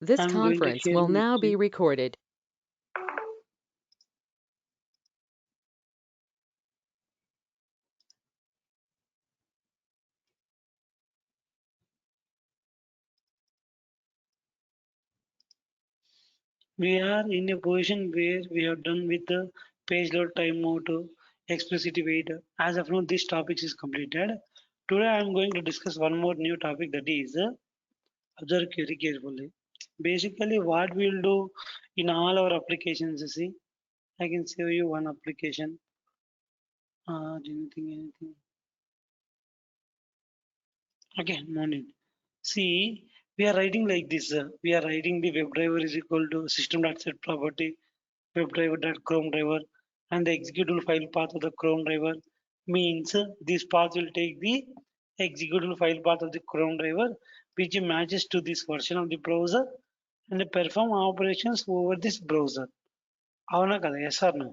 This I'm going to conference share will my now be screen. recorded. We are in a position where we have done with the page load timeout explicit wait. As of now, this topic is completed. Today I am going to discuss one more new topic, that is observe very carefully. Basically, what we'll do in all our applications, you see, I can show you one application. Anything. Okay, no need. See, we are writing like this. We are writing the WebDriver is equal to system.set property WebDriver.Chrome driver, and the executable file path of the Chrome driver means this path will take the executable file path of the Chrome driver, which matches to this version of the browser and perform operations over this browser. అవునా కదా? Yes or no?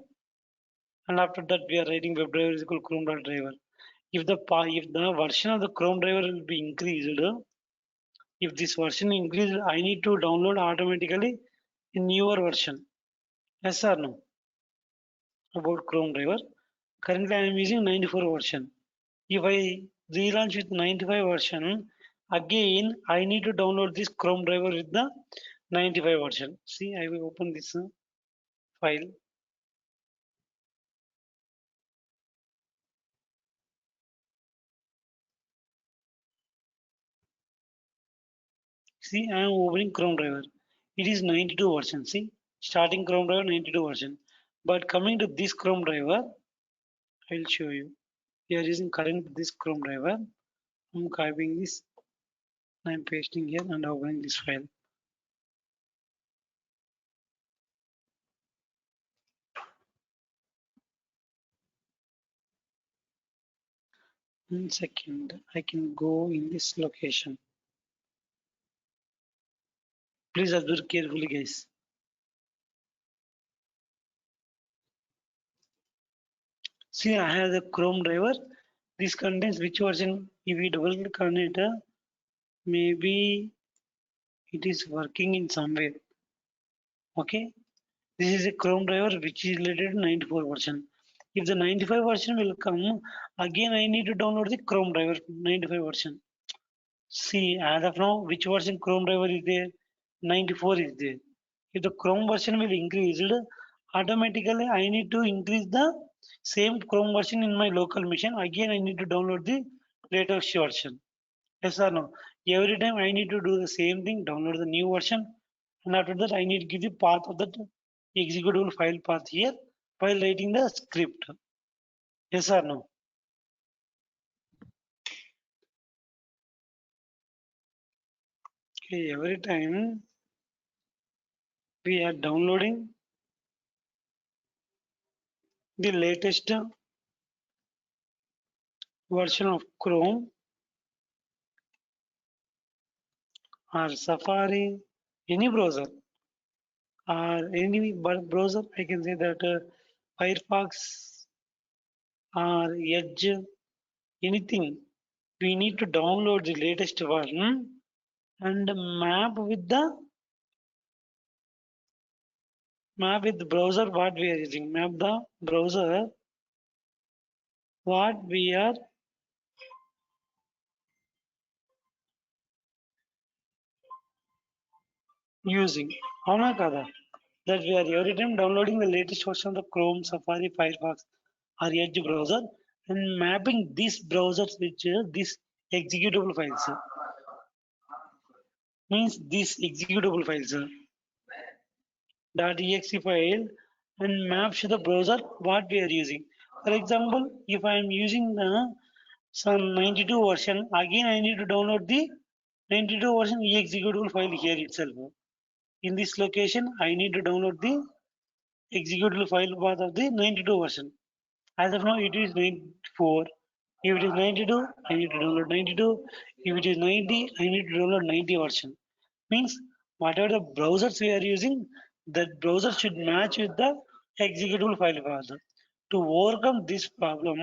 And after that, we are writing WebDriver is equal to Chrome.driver. If the version of the Chrome driver will be increased, if this version increased, I need to download automatically a newer version. Yes or no? About Chrome driver. Currently, I am using 94 version. If I relaunch with 95 version, again I need to download this Chrome driver with the 95 version. See, I will open this file. See, I am opening Chrome driver. It is 92 version. See, starting Chrome driver 92 version. But coming to this Chrome driver, I will show you. We are using current this Chrome driver. I'm copying this. I'm pasting here and opening this file. One second, I can go in this location. Please observe carefully, guys. See, I have the Chrome driver. This contains which version? If we double click on it, maybe it is working in some way. Okay, this is a Chrome driver which is related to 94 version. If the 95 version will come, again I need to download the Chrome driver 95 version. See, as of now, which version Chrome driver is there? 94 is there. If the Chrome version will increase, automatically I need to increase the same Chrome version in my local machine. Again, I need to download the latest version. Yes or no? Every time I need to do the same thing, download the new version, and after that I need to give the path of that executable file path here while writing the script. Yes or no? Okay, every time we are downloading the latest version of Chrome or Safari, any browser or any browser, I can say that Firefox or Edge, anything. We need to download the latest version and map with the browser what we are using. Map the browser what we are using. అవునా కదా? That we are every time downloading the latest version of the Chrome, Safari, Firefox, or Edge browser and mapping these browsers with these executable files. Means these executable files .exe file and maps to the browser what we are using. For example, if I am using the some 92 version, again I need to download the 92 version executable file here itself. In this location, I need to download the executable file path of the 92 version. As of now, it is 94. If it is 92, I need to download 92. If it is 90, I need to download 90 version. Means whatever the browsers we are using, that browser should match with the executable file path. To overcome this problem,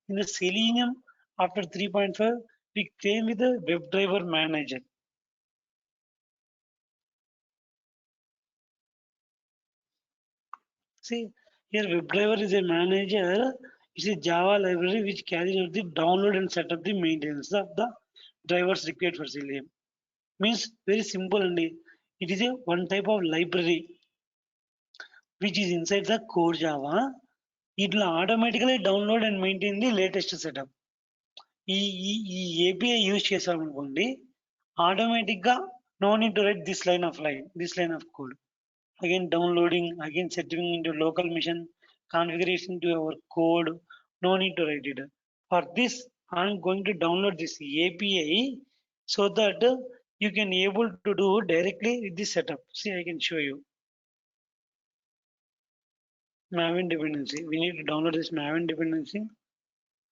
in the Selenium after 3.5, we came with the WebDriver manager. See, here WebDriver is a manager. It's a Java library which carries out the download and set up the maintenance of the drivers required for Selenium. Means very simple only. It is a one type of library which is inside the core Java. It will automatically download and maintain the latest setup. ఈ API use చేసామనుకోండి ఆటోమేటిక్గా no need to write this line of code. Again downloading, again setting into local machine, configuration to our code, no need to write it. For this, I'm going to download this API so that you can able to do directly with this setup. See, I can show you. Maven dependency. We need to download this Maven dependency.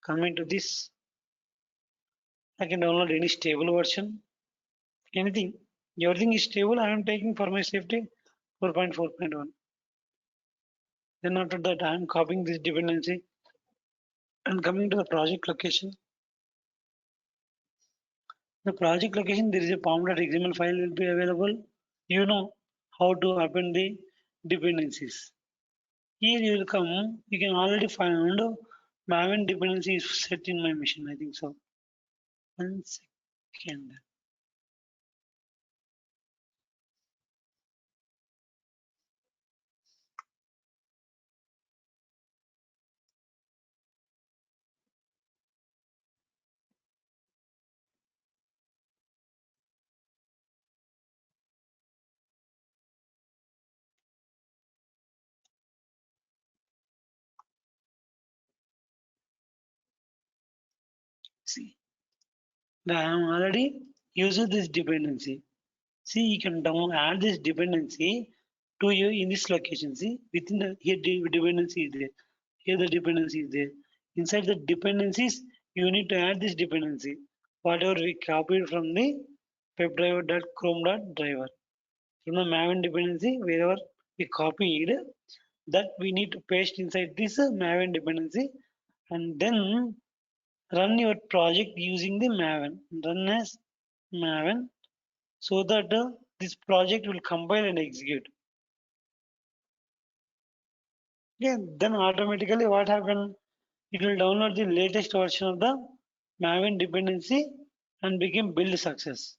Coming to this, I can download any stable version, anything. Everything is stable. I am taking for my safety 4.4.1. Then after that, I am copying this dependency and coming to the project location. The project location, there is a pom.xml file will be available. You know how to append the dependencies. Here you will come, you can already find Maven dependency is set in my machine, I think so. 1 second. See, I am already using this dependency. See, you can add this dependency to you in this location. See, within the here dependency is there. Here the dependency is there. Inside the dependencies, you need to add this dependency. Whatever we copied from the webdriver.chrome.driver. From the Maven dependency, wherever we copied, that we need to paste inside this Maven dependency and then run your project using the Maven. Run as Maven so that this project will compile and execute. Yeah, then automatically what happened? It will download the latest version of the Maven dependency and become build success.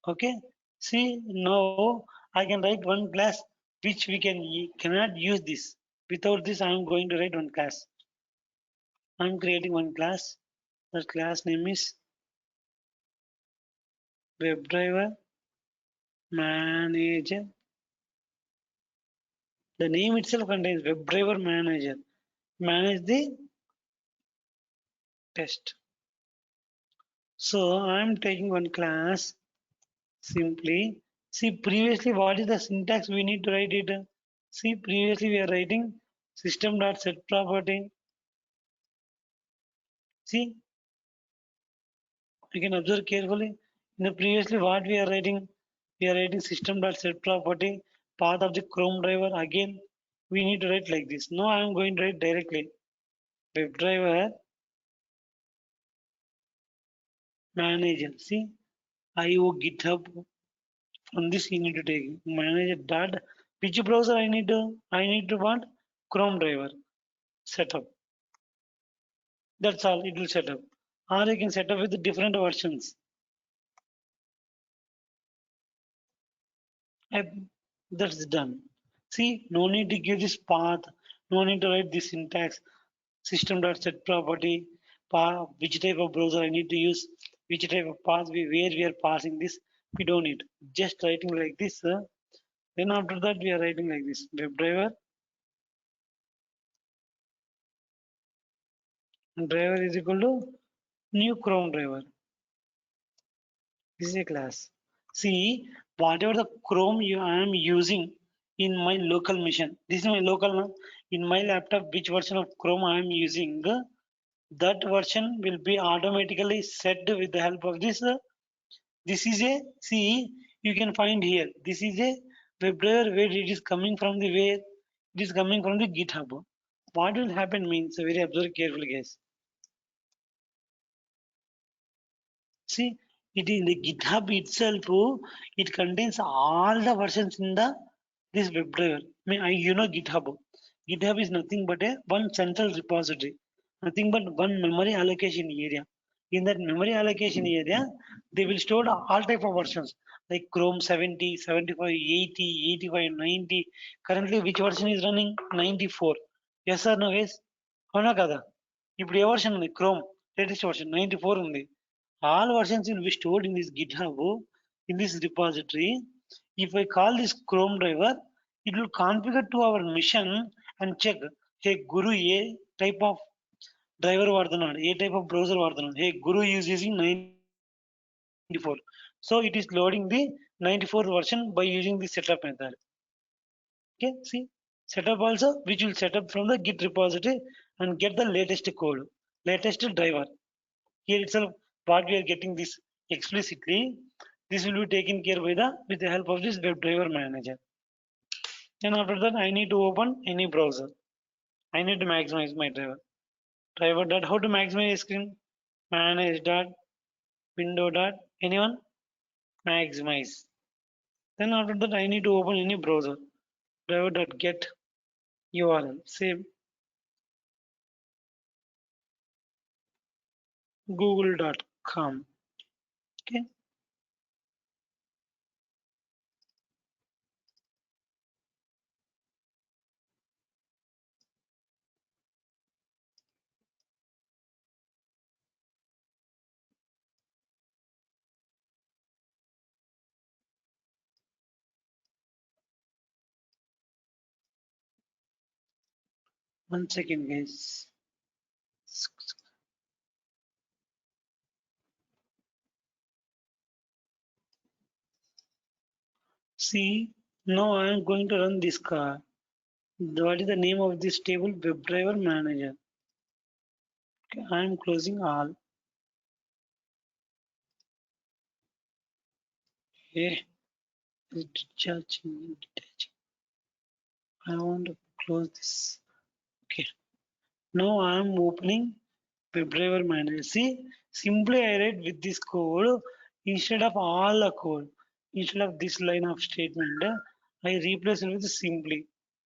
Okay. See now I can write one class which we cannot use this. Without this, I am going to write one class. I am creating one class. That class name is WebDriver Manager. The name itself contains WebDriver Manager. Manage the test. So I'm taking one class simply. See previously what is the syntax we need to write it. See previously we are writing system.setProperty. See you can observe carefully. In the previously what we are writing system.setProperty path of the Chrome driver. Again we need to write like this. Now I am going to write directly WebDriver Manager. See IO GitHub. From this you need to take manager dot which browser I need to want Chrome driver setup. That's all it will set up. Or you can set up with the different versions. And that's done. See, no need to give this path, no need to write this syntax, system.setProperty, which type of browser I need to use, which type of path where we are passing this. We don't need. Just writing like this. Then after that we are writing like this. WebDriver driver is equal to new Chrome driver. This is a class. See, whatever the Chrome I am using in my local machine. This is my local now. In my laptop, which version of Chrome I am using, that version will be automatically set with the help of this. This is a see. You can find here. This is a WebDriver where it is coming from the where it is coming from the GitHub. What will happen means very observe carefully, guys. See, it in the GitHub itself, it contains all the versions in the this WebDriver. I mean, you know GitHub. GitHub is nothing but a one central repository, nothing but one memory allocation area. In that memory allocation area, they will store all type of versions like Chrome 70, 75, 80, 85, 90. Currently, which version is running? 94. Yes or no, guys? అవునా కదా? ఇప్పుడు ఏ version ఉంది? Chrome latest version 94 ఉంది. All versions will be stored in this GitHub, in this repository. If I call this Chrome driver, it will configure to our mission and check, hey Guru, ఏ type of driver వాడుతున్నాడు, ఏ type of browser వాడుతున్నాడు. Hey Guru is using 94. So it is loading the 94 version by using the setup method. Okay, see, setup also, which will set up from the Git repository and get the latest code, latest driver. Here itself, what we are getting this explicitly, this will be taken care by the with the help of this WebDriver manager. Then after that, I need to open any browser. I need to maximize my driver. Driver dot how to maximize screen? Manage dot window dot anyone maximize. Then after that, I need to open any browser. Driver dot get URL. Save google.com. Okay. One second, guys. See, now I am going to run this car. What is the name of this table? WebDriver manager. Okay, I am closing all. Okay, detaching. I want to close this. Okay, now I am opening WebDriver manager. See, simply I write with this code instead of all the code. Instead of this line of statement, I replace it with simply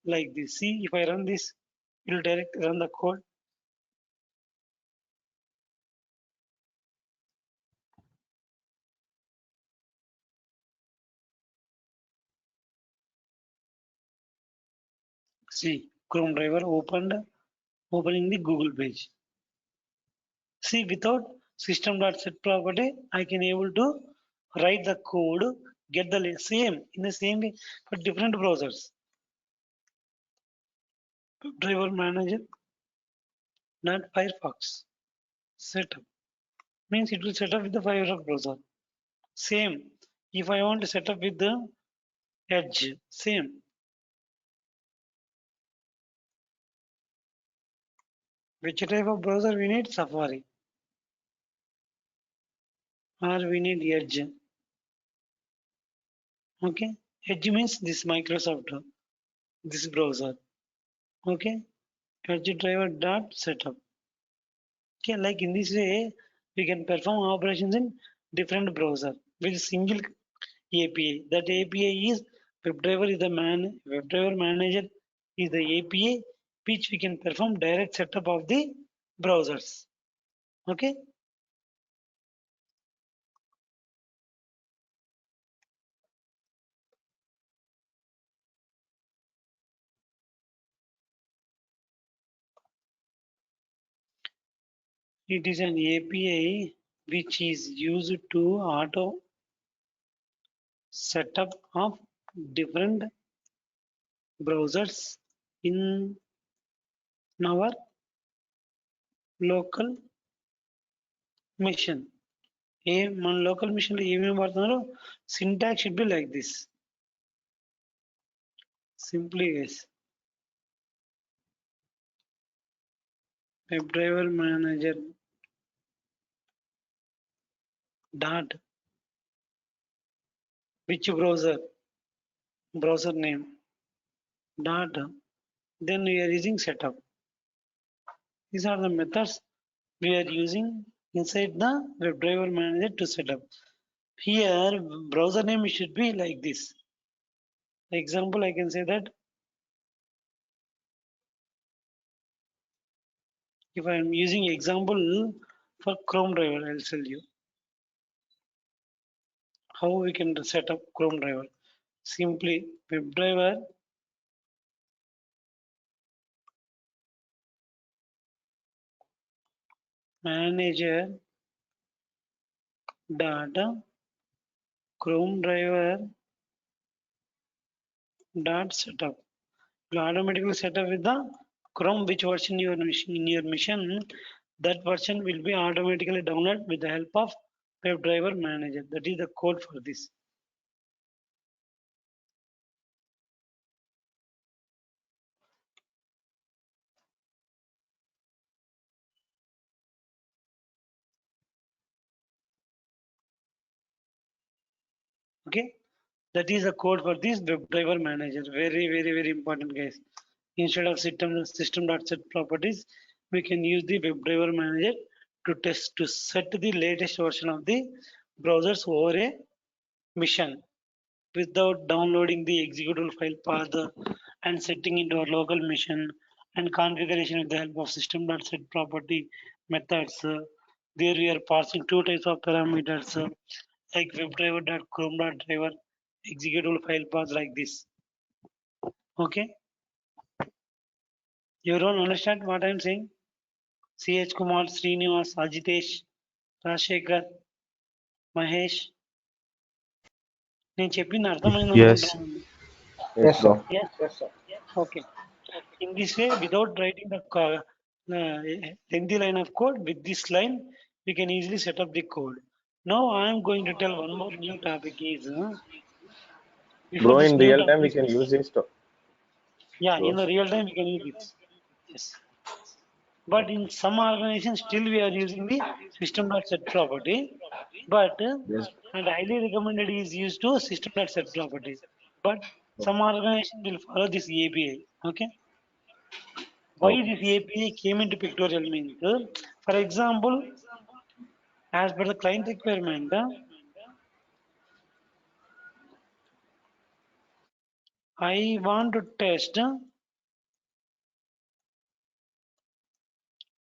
like this. See, if I run this, it will directly run the code. See, Chrome driver opening the Google page. See, without system.set property, I can able to write the code, get the same in the same way for different browsers. Driver manager, not Firefox. Setup means it will set up with the Firefox browser. Same. If I want to set up with the Edge, same. Which type of browser we need? Safari. Or we need Edge. Okay. Edge means this Microsoft, this browser. Okay. Edge driver dot setup. Okay, like in this way, we can perform operations in different browser with single API. That API is WebDriver manager is the API which we can perform direct setup of the browsers. Okay. It is an API which is used to auto setup of different browsers in our local machine. మన local machine లో ఏమేమి వాడుతున్నారో syntax should be like this simply guys WebDriver manager dot which browser name dot then we are using setup. These are the methods we are using inside the WebDriver manager to set up. Here browser name should be like this. Example, I can say that If I am using example for Chrome driver, I'll tell you how we can set up Chrome driver. Simply WebDriver manager dot Chrome driver dot setup. You automatically set up with the Chrome which version you are in your mission. That version will be automatically downloaded with the help of WebDriver manager. That is the code for this. Okay, that is the code for this WebDriver manager. Very important, guys. Instead of system.set properties, we can use the WebDriver manager to set the latest version of the browsers over a mission without downloading the executable file path and setting into our local machine and configuration with the help of system.set property methods. There we are passing two types of parameters like webdriver.chrome.driver executable file path like this. Okay, you don't understand what I'm saying? CH Kumar, Srinivas, Ajitesh, Rajshekhar, Mahesh, నేను చెప్పింది అర్థమైంది Yes. అనుకుంటున్నాను. Yes, sir. Yes. Okay. In this way, without writing the lengthy line of code, with this line, we can easily set up the code. Now I am going to tell one more new topic is before Bro, this in new real time we topic. can use this. Yeah, Bro. in the real time we can use it. Yes. But in some organizations, still we are using the system.set property. But Yes. and highly recommended is used to system.set property. But some organization will follow this API. Okay. Why Okay. this API came into pictorial means, for example, as per the client requirement, I want to test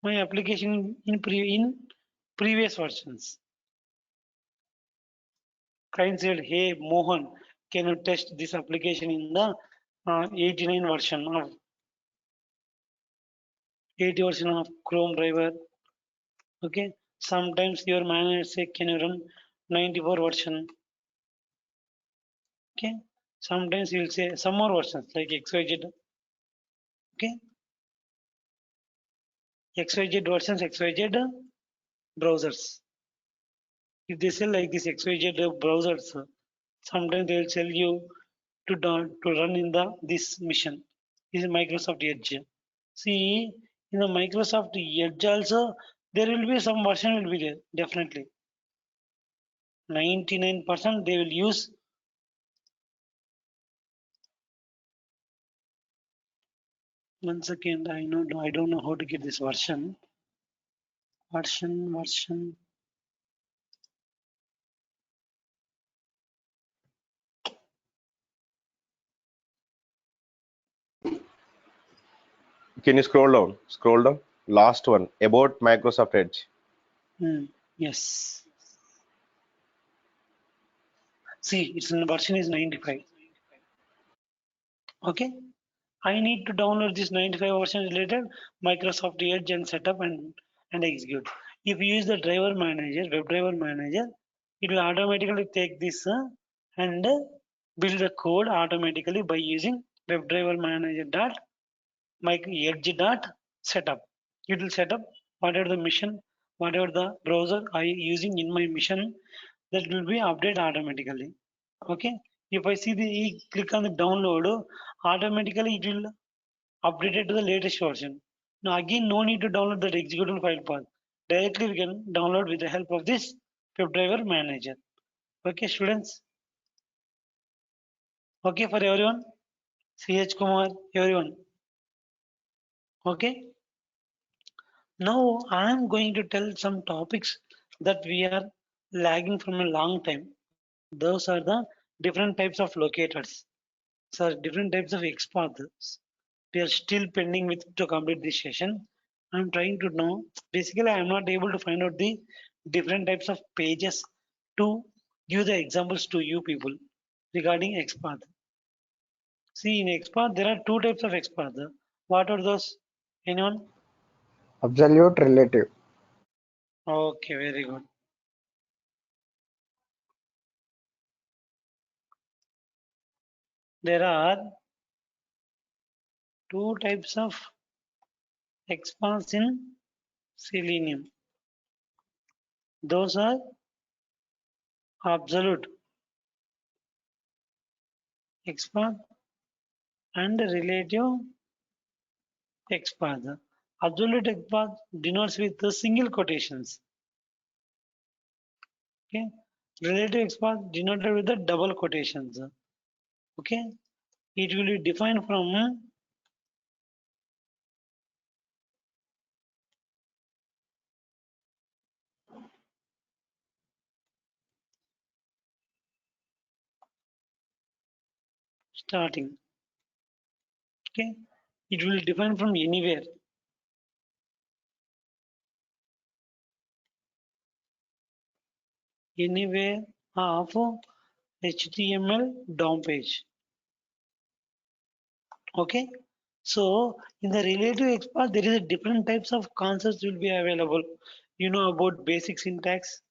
my application in previous versions. Client said, "Hey Mohan, can you test this application in the 89 version of 80 version of Chrome driver?" Okay. Sometimes your manager say, "Can you run 94 version?" Okay. Sometimes you will say some more versions like XYZ. Okay. XYZ versions, XYZ browsers. If they sell like this XYZ browsers, sometimes they will tell you to run in the this mission. This is Microsoft Edge. See, in the Microsoft Edge also there will be some version will be there definitely. 99% they will use. One second, I don't know how to get this version. Version. Can you scroll down? Scroll down. Last one about Microsoft Edge. Yes. See, its version is 95. Okay. I need to download this 95 version related Microsoft Edge and setup and execute. If you use the driver manager, WebDriver manager, it will automatically take this and build the code automatically by using WebDriver manager dot Edge dot setup. It will set up whatever the mission, whatever the browser I using in my mission, that will be updated automatically. Okay. If I see the click on the download, automatically it will updated to the latest version. Now again, no need to download that executable file path. Directly we can download with the help of this WebDriver manager. Okay, students. Okay for everyone. CH Kumar, everyone. Okay. Now I am going to tell some topics that we are lagging from a long time. Those are the different types of locators. So different types of XPaths. We are still pending with to complete this session. I'm trying to know. Basically, I'm not able to find out the different types of pages to give the examples to you people regarding XPath. See, in XPath, there are two types of XPath. What are those? Anyone? Absolute relative. Okay, very good. There are two types of XPaths in Selenium. Those are absolute XPath and relative XPath. Absolute XPath denotes with the single quotations. Okay. Relative XPath denoted with the double quotations. Okay. It will be defined from starting. Okay. It will define from anywhere. Anywhere of HTML DOM page. Okay. So in the relative XPath, there is a different types of concepts will be available. You know about basic syntax.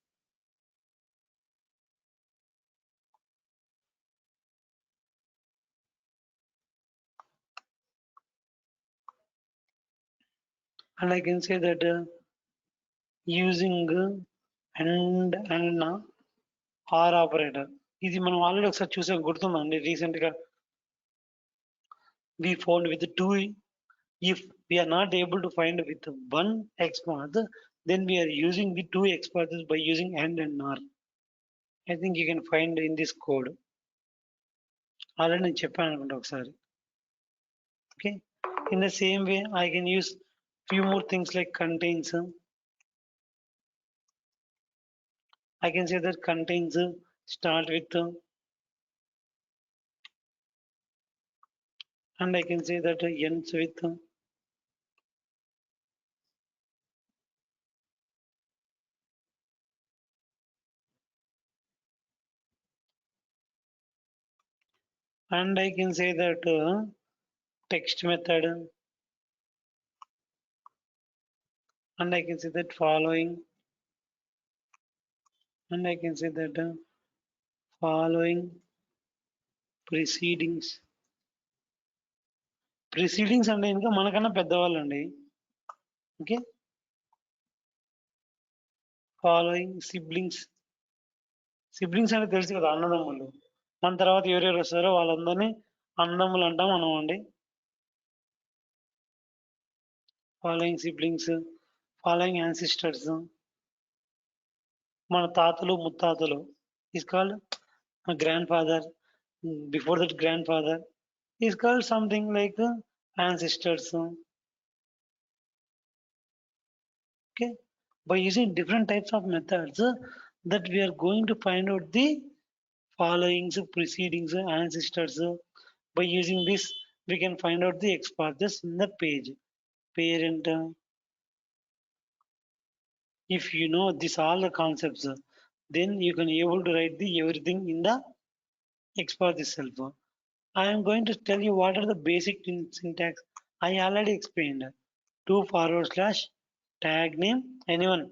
And I can say that using and or operator ఇది మనం already ఒకసారి చూసాం గుర్తుందండి recent గా we found with two. If we are not able to find with one XPath, then we are using the two XPaths by using and or. I think you can find in this code. Already నేను చెప్పాను అనుకుంటా ఒకసారి. Okay. In the same way, I can use few more things like contains. I can say that contains start with and I can say that ends with and I can say that text method and I can say that following and I can say that following proceedings. Proceedings అంటే ఇంకా మనకన్నా పెద్దవాళ్ళండి. Okay following siblings siblings అంటే తెలుసు కదా అన్నదమ్ములు మన తర్వాత ఎవరెవరు వస్తారో వాళ్ళందరినీ అన్నదమ్ములు అంటాం మనం అండి. ఫాలోయింగ్ సిబ్లింగ్స్ ఫాలోయింగ్ యాన్సిస్టర్స్ మన తాతలు ముత్తాతలు is called grand father before that grand father is called something like ancestors. Okay, by using different types of methods that we are going to find out the followings precedings ancestors. By using this we can find out the XPaths in the page parent. If you know this all the concepts, then you can able to write the everything in the XPath itself. I am going to tell you what are the basic syntax. I already explained. Two forward slash tag name. Anyone?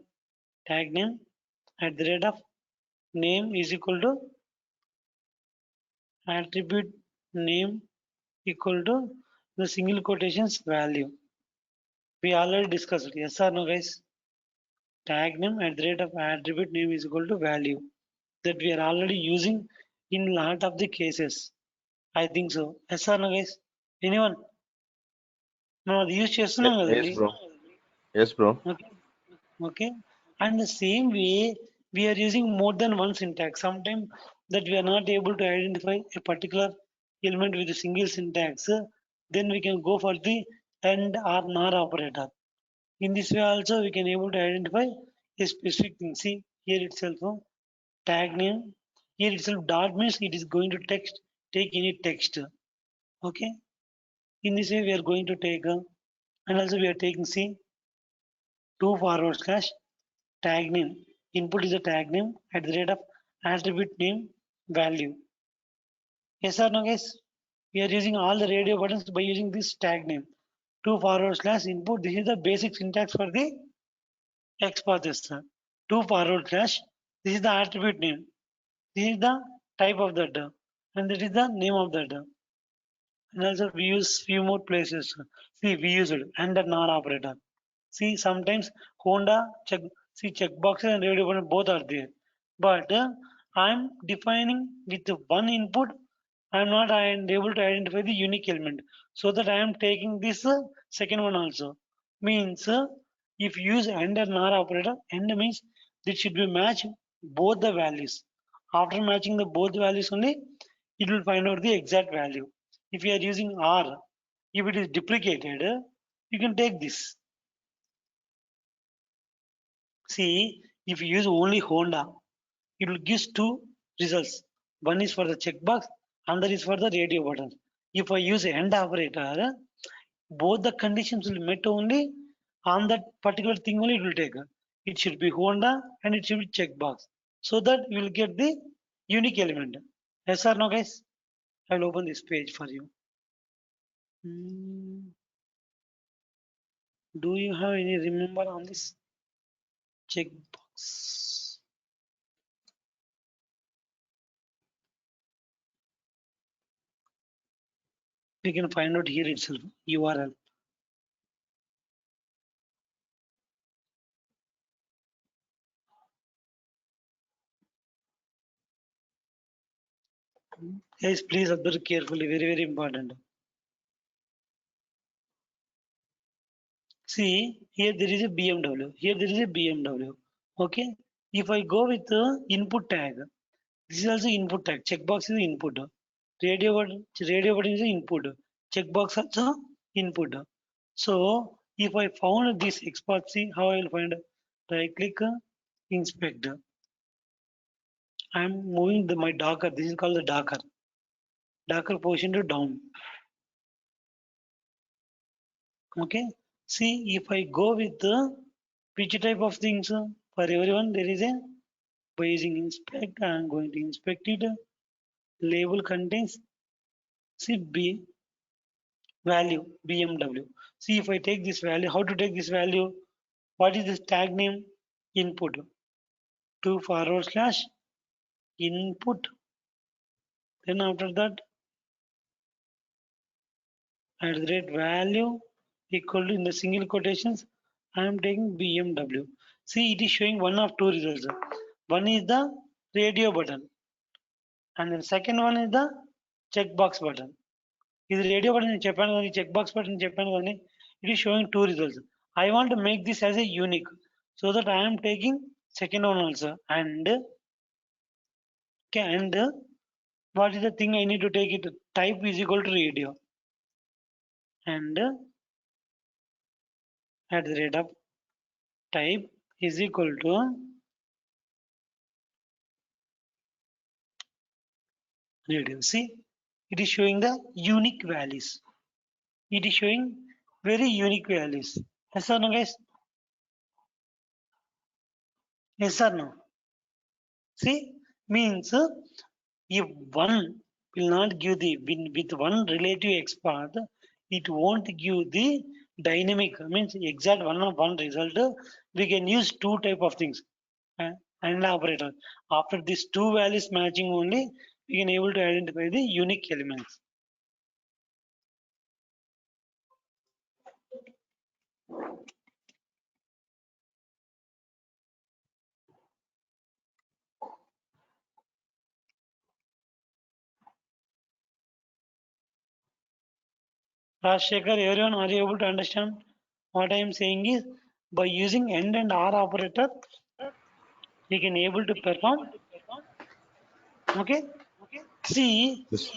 Tag name at the rate of name is equal to attribute name equal to the single quotations value. We already discussed it. Yes or no, guys? Tag name at the rate of attribute name is equal to value. That we are already using in lot of the cases. I think so. Yes or no, guys? Anyone? మనం అది use చేస్తున్నాం Yes, కదండి. bro. Yes, bro. Okay. Okay. And the same way we are using more than one syntax. Sometimes that we are not able to identify a particular element with a single syntax, then we can go for the and or nor operator. In this way also we can able to identify a specific thing. See here itself tag name. Here itself dot means it is going to text take any text. Okay. In this way we are going to take and also we are taking C 2 forward slash tag name. Input is a tag name at the rate of attribute name value. Yes or no, guys? We are using all the radio buttons by using this tag name. 2 forward slash input. This is the basic syntax for the XPath tester. 2 forward slash. This is the attribute name. This is the type of that. And that is the name of that. And also we use few more places. See, we use it and the NOR operator. See, sometimes Honda checkboxes and radio button both are there. But I'm defining with one input. I'm not able to identify the unique element. So that I am taking this second one also. Means if you use AND or NOR operator, AND means it should be match both the values. After matching the both values only, it will find out the exact value. If you are using R, if it is deprecated, you can take this. See, if you use only Honda, it will give two results. One is for the checkbox, another is for the radio button. If I use AND operator, both the conditions will met only on that particular thing only it will take. It should be Honda and it should be checkbox. So that you will get the unique element. Yes or no, guys? I will open this page for you. Do you have any remember on this checkbox? We can find out here itself URL. Guys, please observe carefully. Very, very important. See, here there is a BMW. Here there is a BMW. Okay. If I go with the input tag, this is also input tag. Checkbox is input. Radio button is input. Checkbox also input. So if I found this export, see how I will find. Right click, inspect. I am moving my Docker. This is called the Docker. Docker position to down. Okay. See if I go with the which type of things for everyone there is a by using inspect. I am going to inspect it. Label contains see B value BMW. See if I take this value, how to take this value? What is this tag name? Input. 2 forward slash input. Then after that, at the rate value equal to in the single quotations, I am taking BMW. See, it is showing one of two results. One is the radio button, and the second one is the checkbox button. Is radio button in Japan or checkbox button in Japan only? It is showing two results. I want to make this as a unique, so that I am taking second one also. And okay, and what is the thing I need to take it? Type is equal to radio, and at the rate of type is equal to radio. See, it is showing the unique values. It is showing very unique values. Yes or no, guys? Yes or no? See, means if one will not give the with one relative expert, it won't give the dynamic. Means exact one of one result. We can use two type of things and operator. After these two values matching only, we can able to identify the unique elements. Rajshekhar, everyone, are you able to understand what I am saying is by using AND and OR operator, we can able to perform. Okay. See, Yes.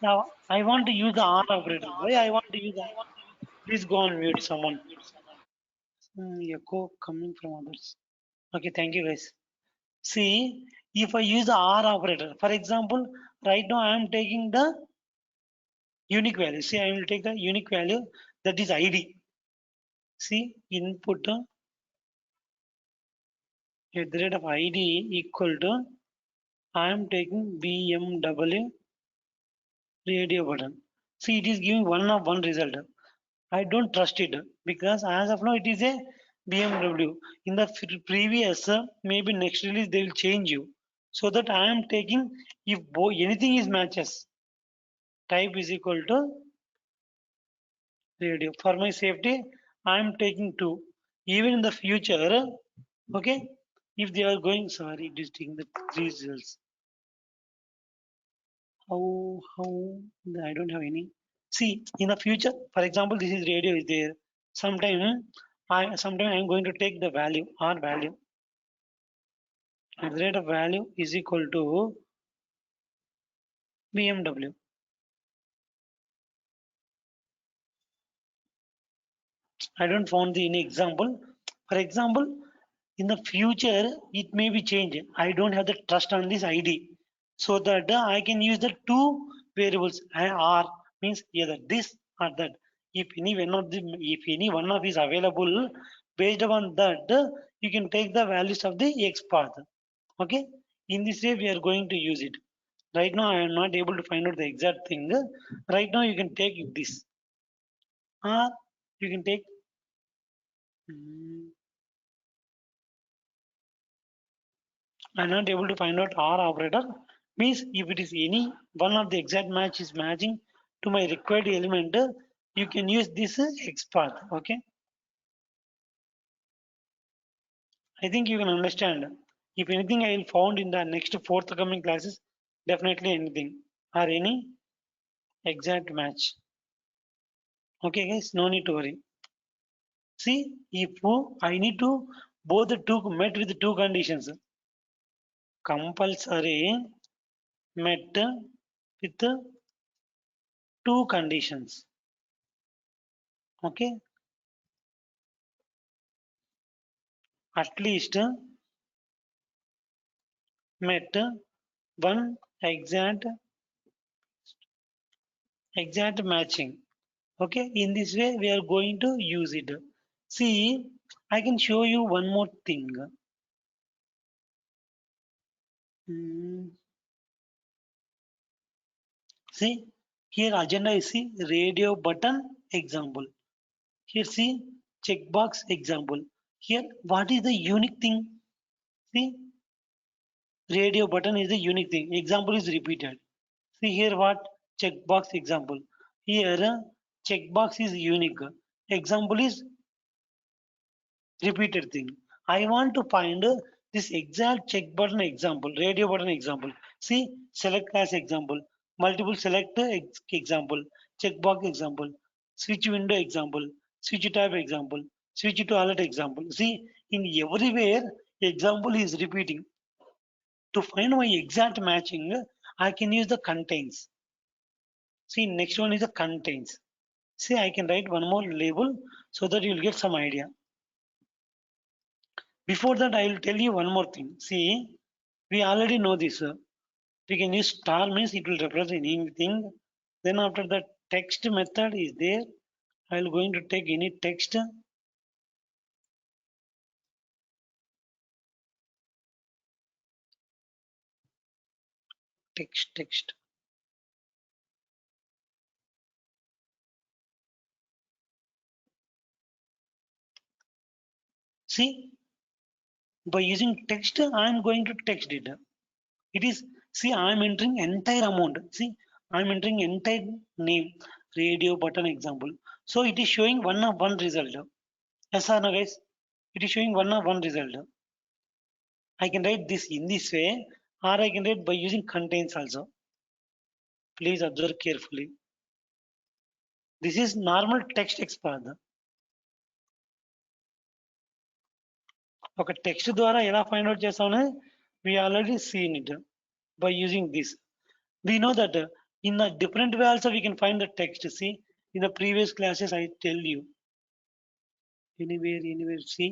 now I want to use the OR operator. Why I want to use that? Please go on mute someone. Echo coming from others. Okay, thank you guys. See, if I use the OR operator, for example, right now I am taking the unique value. See, I will take the unique value that is ID. See, input at the rate of id equal to I am taking BMW radio button. See, it is giving one of one result. I don't trust it because as of now it is a BMW. In the previous, maybe next release they will change you. So that I am taking if anything is matches, type is equal to radio. For my safety, I am taking two. Even in the future, okay, if they are going, sorry, it is taking the three results. How I don't have any. See, in the future, for example, this is radio is there. Sometime I'm going to take the value R value. At the rate of value is equal to BMW. I don't found the any example. For example, in the future it may be changed. I don't have the trust on this ID, so that I can use the two variables. R means either this or that. If any one of is available, based upon that, you can take the values of the X path. Okay. In this way, we are going to use it. Right now, I am not able to find out the exact thing. Right now, you can take this, or you can take. mm, I'm not able to find out R operator. Means if it is any one of the exact match is matching to my required element, you can use this X path. Okay. I think you can understand. If anything, I will found in the next forthcoming classes, definitely anything or any exact match. Okay, guys, no need to worry. See, if I need to both the two met with two conditions, compulsory met with two conditions. Okay, at least met one exact matching. Okay, in this way we are going to use it. See, I can show you one more thing. Hmm, see, here agenda is see radio button example. Here see checkbox example. Here what is the unique thing? See, radio button is the unique thing. Example is repeated. See here what checkbox example. Here checkbox is unique. Example is repeated thing. I want to find this exact check button example, radio button example. See, select class example, multiple select example, checkbox example, switch window example, switch tab example, switch to alert example. See, in everywhere example is repeating. To find my exact matching, I can use the contains. See, next one is the contains. See, I can write one more label so that you'll get some idea. Before that, I will tell you one more thing. See, we already know this. We can use star means it will represent anything. Then after that, text method is there. I will going to take any text. Text. See, by using text, I am going to text it. It is, see, I am entering entire amount. See, I am entering entire name, radio button example. So it is showing one of one result. Yes or no, guys? It is showing one of one result. I can write this in this way, or I can write by using contains also. Please observe carefully. This is normal text expand. ఒక text ద్వారా ఎలా find out చేస్తామని we already seen it by using this. We know that in a different way also we can find the text. See, in the previous classes I tell you anywhere. See,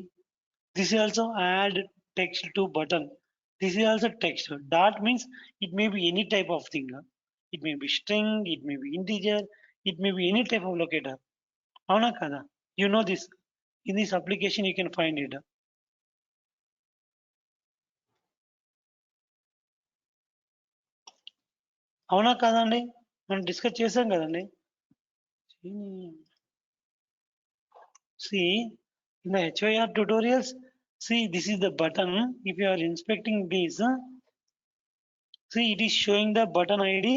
this is also add text to button. This is also text. Dot means it may be any type of thing. It may be string, it may be integer, it may be any type of locator. అవునా కదా? You know this. In this application you can find it. అవునా కాదండి? మనం discuss చేసాం కదండి. See, in the HYR tutorials, see this is the button. If you are inspecting this, see it is showing the button ID.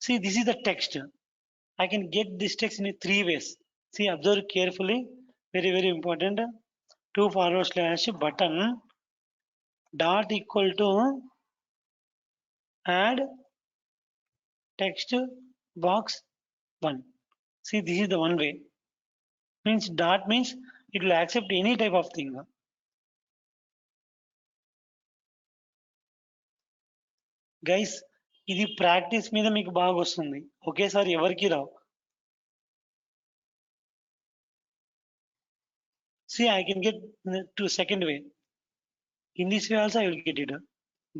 See, this is the text. I can get this text in three ways. See, observe carefully. Very, very important. 2/button dot equal to add text box 1. See, this is the one way. Means dot means it will accept any type of thing. Guys ఇది practice మీద మీకు బాగా వస్తుంది, ఒకేసారి ఎవరికి రావు. See, I can get to second way. In this way also I will get it.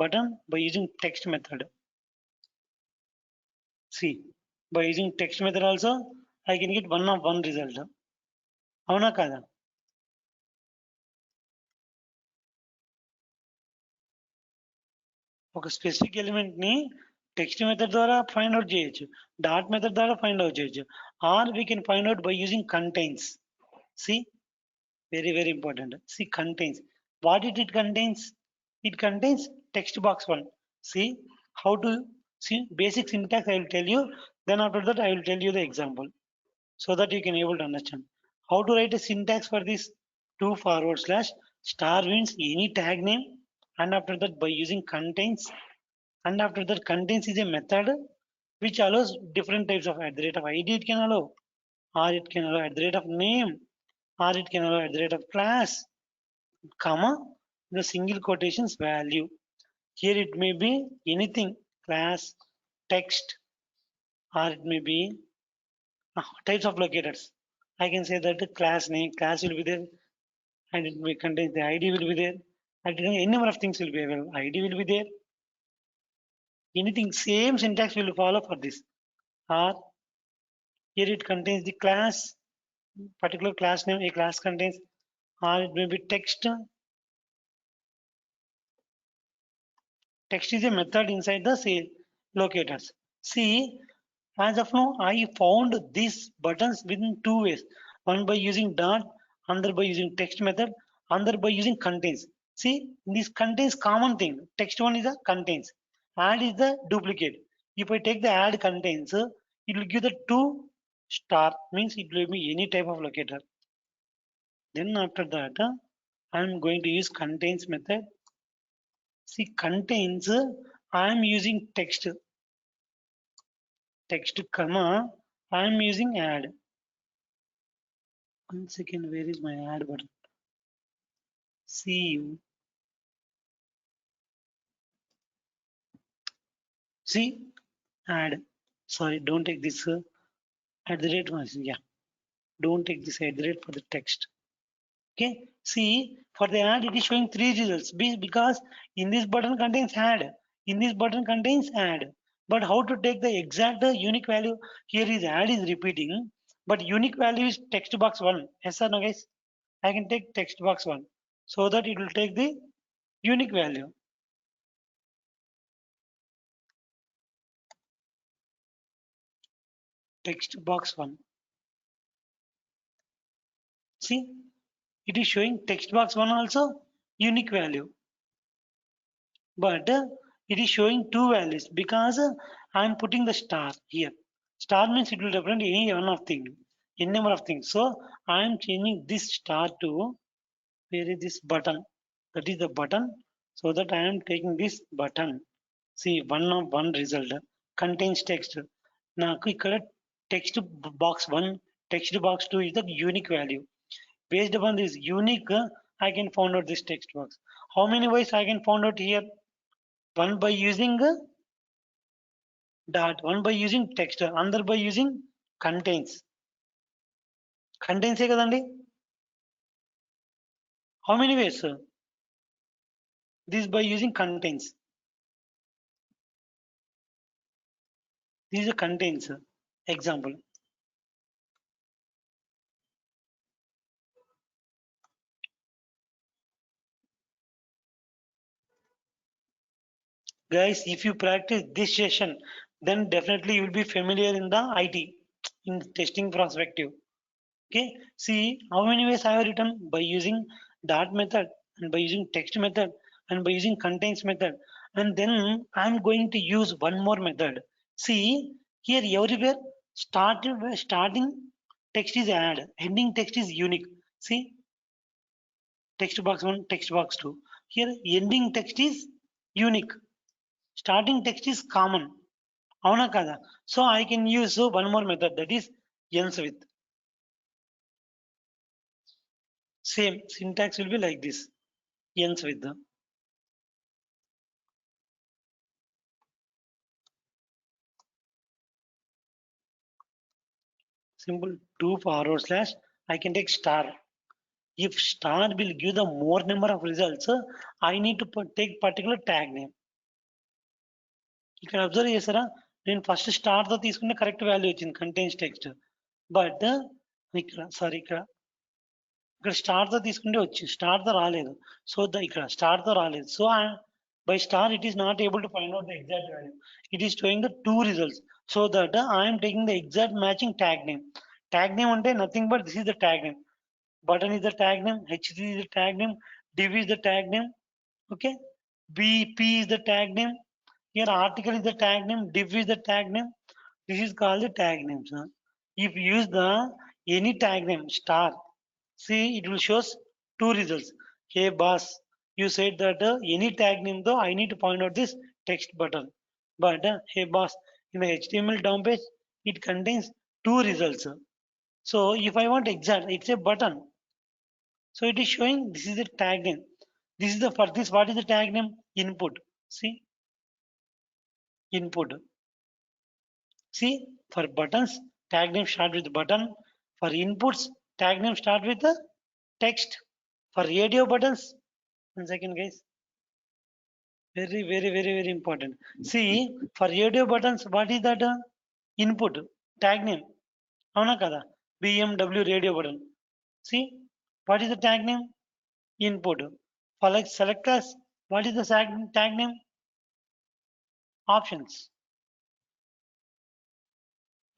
Button by using text method. See, by using text method also I can get one of one result. అవునా కాదా? ఒక specific element ని text method ద్వారా find out చేయొచ్చు, dot method ద్వారా find out చేయొచ్చు, or we can find out by using contains. సి, very very important. See, contains, what it contains? It contains text box 1. See how to see basic syntax I will tell you, then after that I will tell you the example so that you can able to understand how to write a syntax for this. 2/* star means any tag name, and after that by using contains, and after that contains is a method which allows different types of at the rate of id it can allow, or it can allow at the rate of name, or it can allow at the rate of class, comma, the single quotations value. Here it may be anything, class, text, or it may be types of locators. I can say that the class name, class will be there, and it may contain the ID will be there. And any number of things will be available. ID will be there. Anything, same syntax will follow for this. Or here it contains the class, particular class name, a class contains, or it may be text. Text is a method inside the say locators. See, as of now, I found these buttons within two ways. One by using dot, another by using text method, another by using contains. See, this contains common thing. Text one is a contains. Add is the duplicate. If I take the add contains, it will give the two star, means it will be any type of locator. Then after that, I am going to use contains method. See, contains, I am using text comma, I am using add. 1 second, where is my add button? See, see, add. Sorry, don't take this at the rate one. Yeah, don't take this at the rate for the text. Okay, see, for the add, it is showing three results because in this button contains add, in this button contains add. But how to take the exact unique value? Here is add is repeating, but unique value is text box 1. Yes or no, guys? I can take text box 1 so that it will take the unique value. Text box 1. See, it is showing text box 1 also unique value, but it is showing two values because I am putting the star here. Star means it will represent any one of thing, any number of things. So I am changing this star to, where is this button? That is the button. So that I am taking this button. See, one of one result contains text. నాకు ఇక్కడ text box 1, text box 2 is the unique value. Based upon this unique, I can find out this text box. How many ways I can find out here? One by using dot, one by using text, another by using contains. Contains ఏ కదండి? How many ways? This by using contains. This is a contains example. Guys, if you practice this session then definitely you will be familiar in the IT, in testing perspective. Okay, see how many ways I have written by using dart method and by using text method and by using contains method, and then I'm going to use one more method. See here everywhere starting text is add, ending text is unique. See text box 1, text box 2. Here ending text is unique, starting text is common. Avuna kada? So I can use one more method, that is ends with. Same syntax will be like this, ends with the simple 2 forward slash. I can take star. If star will give the more number of results, I need to take particular tag name. ఇక్కడ observe చేస్తారా, నేను first star తో తీసుకుంటే correct value వచ్చింది contains text, but ఇక్కడ sorry ఇక్కడ star తో తీసుకుంటే వచ్చింది, స్టార్ తో రాలేదు. సో ఇక్కడ స్టార్ తో రాలేదు, so by star it is not able to find out the exact value. It is showing the two results, so that I am taking the exact matching tag name. Tag name ante nothing but this is the tag name. Button is the tag name, h3 is the tag name, div is the tag name. Okay, bp is the tag name. Here article is the tag name, div is the tag name. This is called the tag names. If you use the any tag name star, see it will shows two results. Hey boss, you said that any tag name though I need to point out this text button, but hey boss, in the HTML down page it contains two results. So if I want exact, it's a button, so it is showing this is the tag name. This is the for this, what is the tag name? Input. See input. See for buttons tag name start with button, for inputs tag name start with the text. For radio buttons, 1 second guys, very important. See for radio buttons, what is that input tag name? Avuna kada? BMW radio button. See what is the tag name? Input. For like selectors, what is the tag name? Options.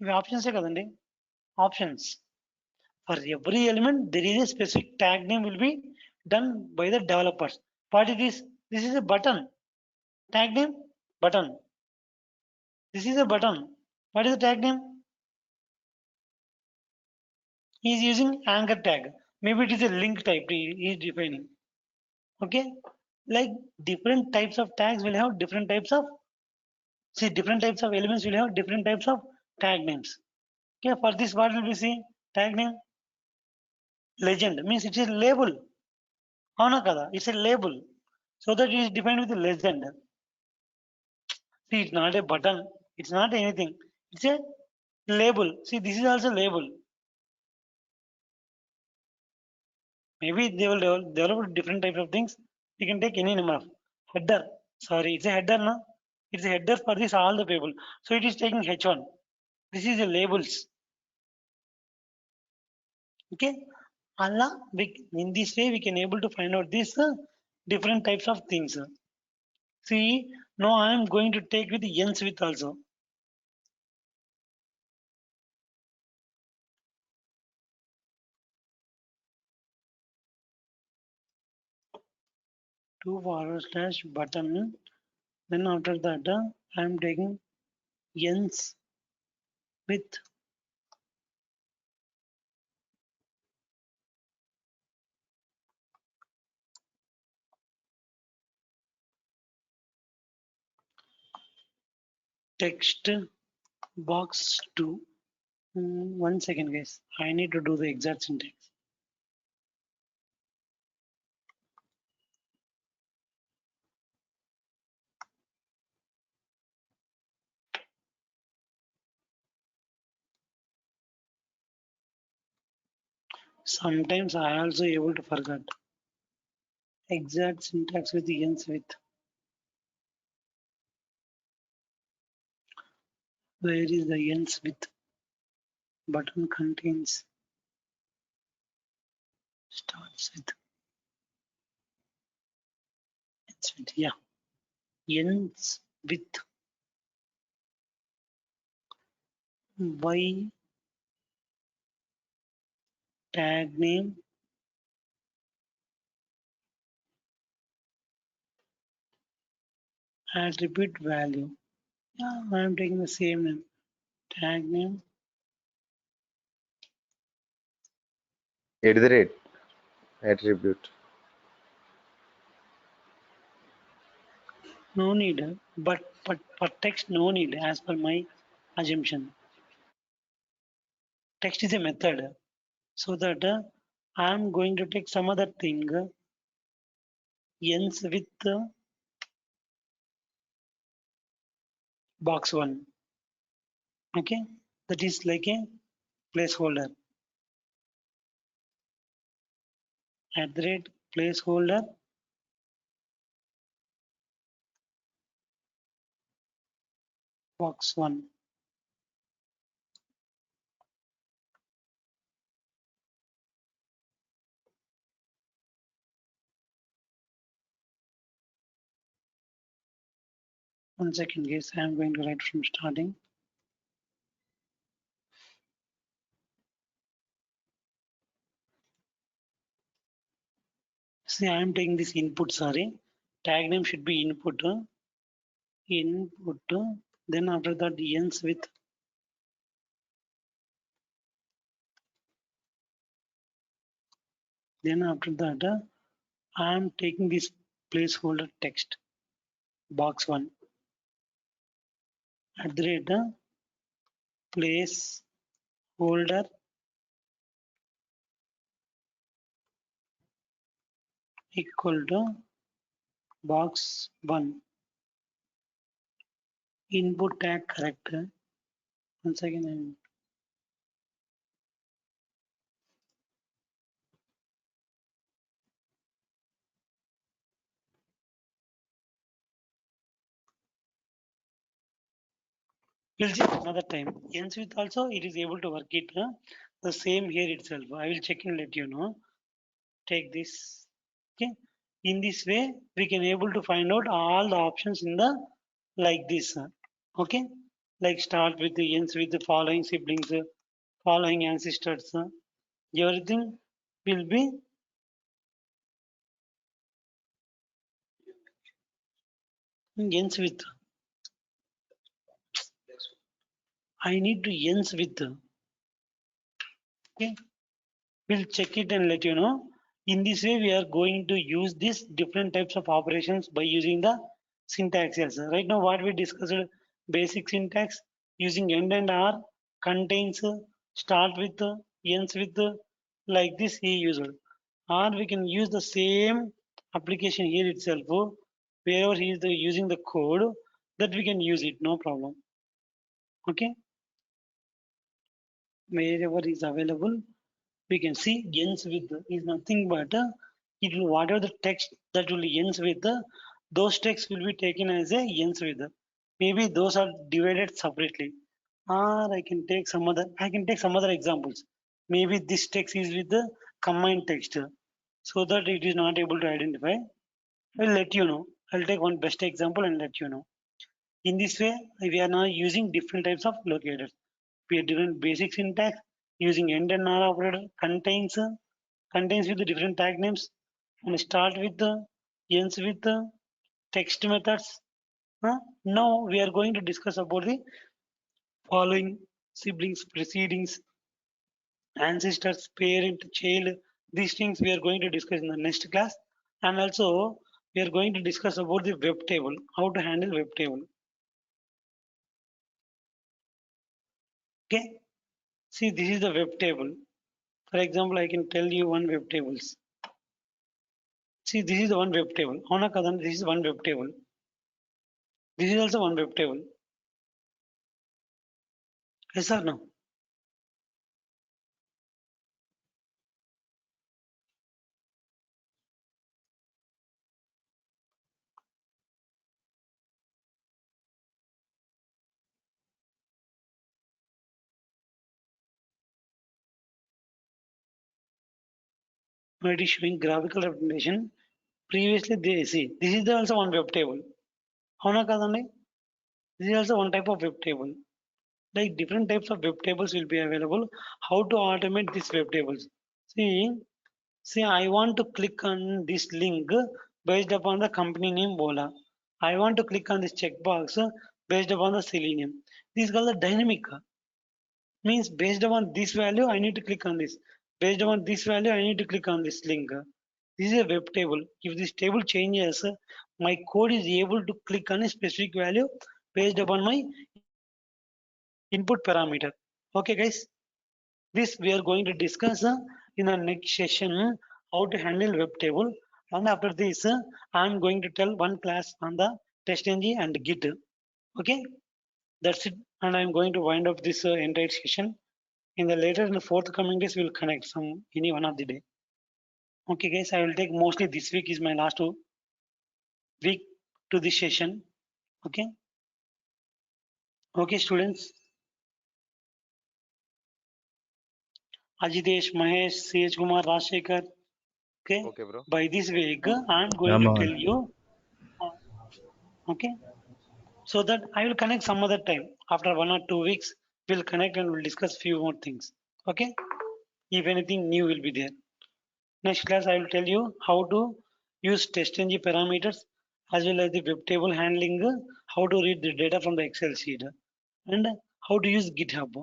ఇవి ఆప్షన్సే కదండి, options. For every element there is a specific tag name will be done by the developers. What it is? This is a button. Tag name button. This is a button. What is the tag name? He is using anchor tag. Maybe it is a link type he is defining. Okay, like different types of tags will have different types of, see different types of elements will have different types of tag names. Okay, for this what will we see? Tag name legend means it is label. Avuna kada? It's a label, so that it is defined with a legend. See, it's not a button, it's not anything, it's a label. See, this is also label. Maybe they will develop different types of things. You can take any number of header. Sorry, it's a header, no? It's a header for this all the people. So it is taking h1. This is the labels. Okay, Allah, in this way we can able to find out these different types of things. See, now I am going to take with ends with also. Two forward slash button. Then after that, I am taking ends with text box 2. 1 second guys, I need to do the exact syntax. Sometimes I also able to forget exact syntax with the ends with. Where is the ends with? Button contains starts with ends with, yeah, ends with by tag name attribute value. Yeah, I'm taking the same name. Tag name. @ attribute. No need. But for text, no need as per my assumption. Text is a method. So that I'm going to take some other thing ends with box 1. Okay. That is like a placeholder. At the rate placeholder box 1. One second, guys. I'm going to write from starting. See, I'm taking this input, sorry. Tag name should be input. Input. Then after that ends with then after that I'm taking this placeholder text box 1 at the rate placeholder equal to box 1 input tag correct. Once again, we'll check another time. Ends with also it is able to work it the same here itself. I will check and let you know. Take this. Okay. In this way, we can able to find out all the options in the like this. Okay. Like start with the ends with the following siblings, following ancestors. Everything will be ends with. I need to ends with. Okay. We'll check it and let you know. In this way, we are going to use these different types of operations by using the syntax. Yes. Right now, what we discussed basic syntax using end and r contains start with ends with like this he used. Or we can use the same application here itself wherever he is using the code that we can use it, no problem. Okay, wherever is available we can see ends with is nothing but it will whatever the text that will ends with those texts will be taken as a ends with. Maybe those are divided separately. Or I can take some other examples. Maybe this text is with the combined text so that it is not able to identify. I'll let you know. I'll take one best example and let you know. In this way, we are now using different types of locators. We are doing basic syntax using end and R operator contains with the different tag names and start with the ends with the text methods. Now we are going to discuss about the following siblings, precedings, ancestors, parent, child. These things we are going to discuss in the next class. And also we are going to discuss about the web table, how to handle web table. Okay. See, this is the web table. For example, I can tell you one web tables. See, this is the one web table. Hona kadan, this is one web table. This is also one web table. Yes or no? When it is showing graphical representation, previously they see this is also one web table. Hona kadandi? This is also one type of web table. like different types of web tables will be available. How to automate these web tables? See, I want to click on this link based upon the company name Vola. I want to click on this checkbox based upon the Selenium. This is called the dynamic. Means based upon this value, I need to click on this. Based upon this value, I need to click on this link. This is a web table. If this table changes, my code is able to click on a specific value based upon my input parameter. Okay, guys. This we are going to discuss in the next session how to handle web table. And after this, I am going to tell one class on the TestNG and Git. Okay, that's it. And I am going to wind up this entire session. In the forthcoming days, we'll connect some any one of the day. Okay, guys, I will take mostly this week is my last week to this session. Okay, okay, students. Ajitesh, Mahesh, CH Kumar, Rajshekhar. Okay, Okay, bro. by this week, I'm Yeah, going to tell man. you. uh, Okay, so that I will connect some other time. After 1 or 2 weeks, we'll connect and we'll discuss few more things. Okay, if anything new will be there. Next class, I will tell you how to use TestNG parameters as well as the web table handling, how to read the data from the Excel sheet, and how to use GitHub.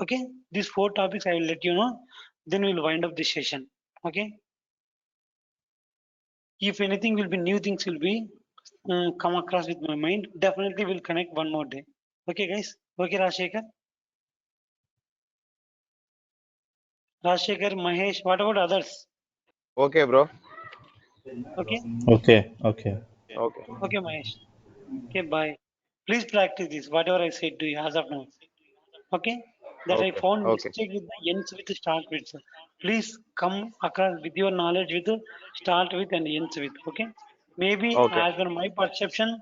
Okay, these 4 topics I will let you know. Then we'll wind up this session. Okay, if anything will be new things will be come across with my mind, definitely we'll connect one more day. Okay, guys. Okay, Rajshekhar, Mahesh. What about others? Okay, bro. Okay, Okay, okay. Okay. okay, Mahesh. Okay, bye. Please practice this, whatever I said to you as of now. Okay, that I Okay. found Okay. mistake with the ends with the start with. Please come across with your knowledge with the start with and ends with. Okay, maybe Okay. as per my perception,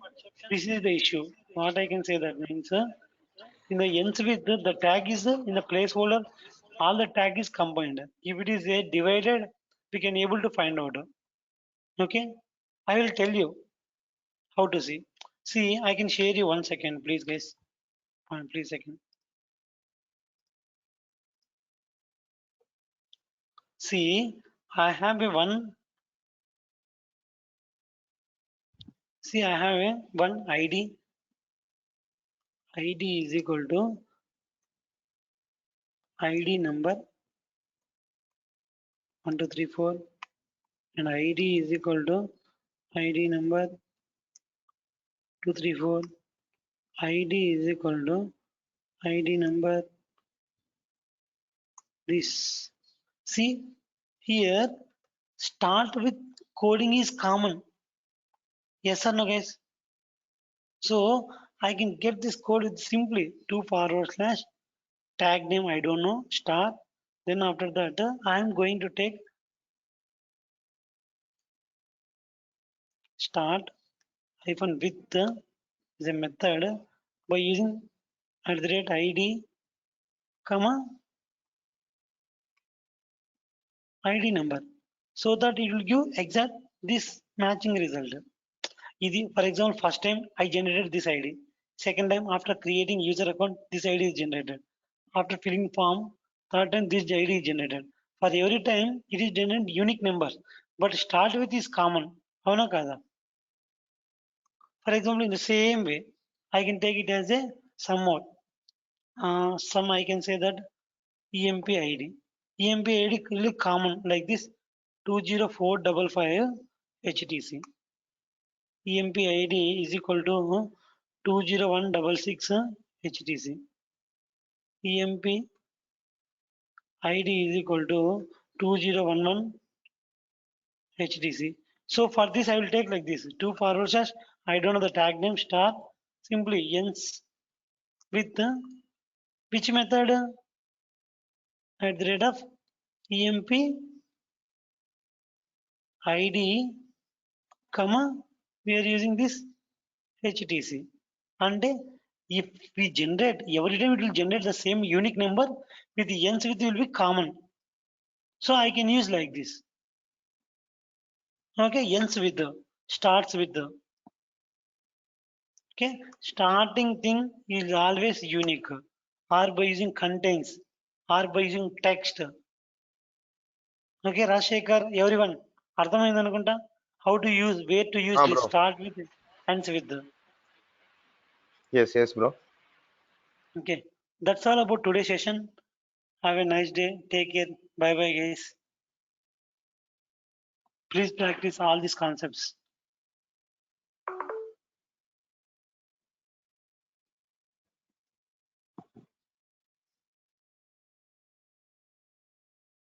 this is the issue. What I can say that means in the ends with the tag is in the placeholder, all the tag is combined. If it is a divided, we can able to find out. Okay, I will tell you how to see. See, I can share you 1 second, please, guys. Please, second. See, I have a one. See, I have a one ID. ID is equal to ID number 1234, and ID is equal to ID number 234. ID is equal to ID number this. See, here start with coding is common. Yes or no, guys? So I can get this code with simply 2 / tag name I don't know star. Then after that I am going to take start hyphen with is a method by using @id comma id number, so that it will give exact this matching result. For example, first time I generated this id, second time after creating user account this id is generated, after filling form third time this id is generated. For every time it is generated unique number, but start with is common. Avuna kada? For example, in the same way I can take it as a somewhat some I can say that EMP ID. EMP ID really common like this 20455 HTC. EMP ID is equal to 20166 HTC. EMP ID is equal to 2011 HTC. So for this I will take like this 2 / I don't know the tag name star simply ends with which method @ of EMP ID comma we are using this HTC, and if we generate every time it will generate the same unique number with the ends with will be common, so I can use like this. Okay, ends with the starts with the okay starting thing is always unique. or by using contains, or by using text. Okay, Rashekar, everyone, అర్థమైంది అనుకుంటా. How to use, where to use, Bro. start with, ends with. Yes, bro. Okay, that's all about today's session. Have a nice day. Take care. Bye bye, guys. Please practice all these concepts.